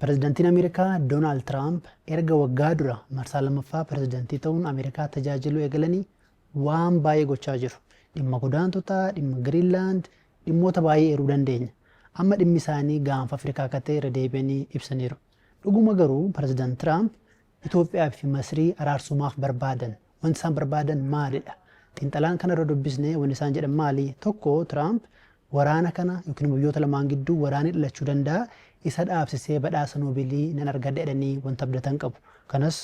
Pireezidaantiin Ameerikaa Doonaald Tiraamp erga waggaa dura marsaa lammaffaa pireezidaantii ta'uun Ameerikaa tajaajiluu eegalanii waan baay'ee gochaa jiru. Dhimma godaantotaa, dhimma Giriinlaand, dhimmoota baay'ee eeruu dandeenya. Amma dhimmi isaanii gaanfa Afrikaa akka ta'e irra deebi'anii ibsaniiru. Dhuguma garuu pireezidaant Tiraamp Itoophiyaa fi Masrii araarsumaaf barbaadan. Wanti isaan barbaadan maalidha? Xiinxalaan kanarra dubbisnee wanti isaan jedhan maali? Tokko Tiraamp waraana kana yookiin biyyoota lamaan gidduu waraanni dhalachuu danda'a. Isa dhaabsisee badhaasa noobilii nan argadha jedhanii wanta abdatan qabu. Kanas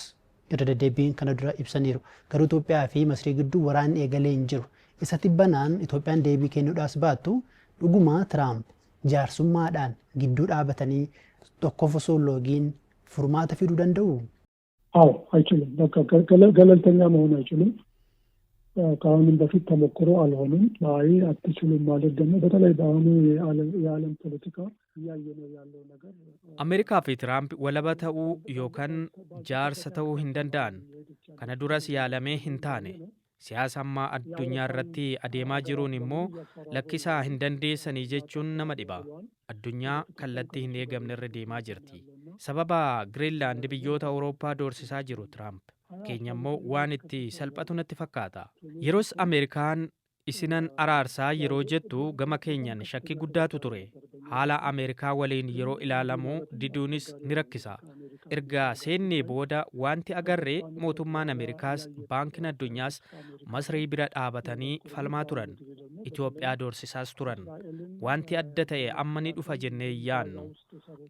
irra deddeebiin kana dura ibsaniiru. Garuu Itoophiyaa fi Masrii gidduu waraanni eegalee hin jiru. Isa tibbanaan Itoophiyaan deebii kennuudhaas baattu dhuguma Tiraamp jaarsummaadhaan gidduu dhaabatanii tokkof osoo loogiin furmaata fiduu danda'u? አዎ አይችልም። በቃ ገለልተኛ መሆን አይችልም። ከአሁንም በፊት ተሞክሮ አልሆነም። አይ አትችሉም ማለት ደግሞ በተለይ በአሁኑ የዓለም ፖለቲካ እያየነው ያለው ነገር Ameerikaa fi Tiraamp walaba ta'uu yookaan jaarsa ta'uu hin danda'an. Kana duras yaalamee hin taane. Siyaasa ammaa addunyaa irratti adeemaa jiruun immoo lakkisaa hin dandeessanii jechuun nama dhiba. Addunyaa kallattii hin eegamne irra deemaa jirti. Sababa Giriinlaand biyyoota Awurooppaa doorsisaa jiru Tiraamp. Keenya immoo waan itti salphatu natti fakkaata. Yeroos Ameerikaan isinan araarsaa yeroo jettu gama keenyan shakkii guddaatu ture. Haala Ameerikaa waliin yeroo ilaalamu diduunis ni rakkisa. Erga seennee booda wanti agarree mootummaan Ameerikaas baankiin addunyaas Masrii bira dhaabatanii falmaa turan. Itoophiyaa doorsisaas turan. Wanti adda ta'e amma ni dhufa jennee yaannu.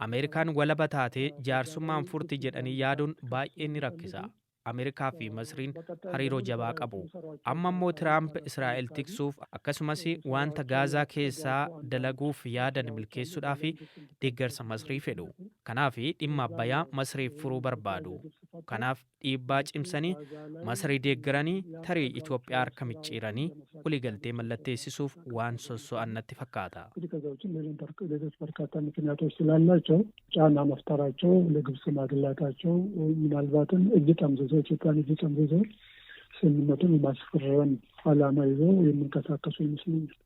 Ameerikaan walaba taatee jaarsummaan furti jedhanii yaaduun baay'ee ni rakkisa. Ameerikaa fi Masriin hariiroo jabaa qabu. Amma immoo Tiraamp Israa'el tiksuuf akkasumas wanta Gaazaa keessaa dalaguuf yaadan milkeessuudhaaf deeggarsa Masrii fedhu. Kanaaf dhimma Abbayyaa Masriif furuu barbaadu. Kanaaf dhiibbaa cimsanii Masrii deeggaranii tarii Itoophiyaa harka micciiranii waliigaltee mallatteessisuuf waan sosso'an natti fakkaata. ሌሎች በርካታ ምክንያቶች ስላላቸው ጫና መፍጠራቸው ለግብጽ ማግላታቸው ምናልባትም እጅ ጠምዝዞ ኢትዮጵያን እጅ ጠምዝዞ ስምምነቱን የማስፈረም ዓላማ ይዘው የሚንቀሳቀሱ ይመስለኛል።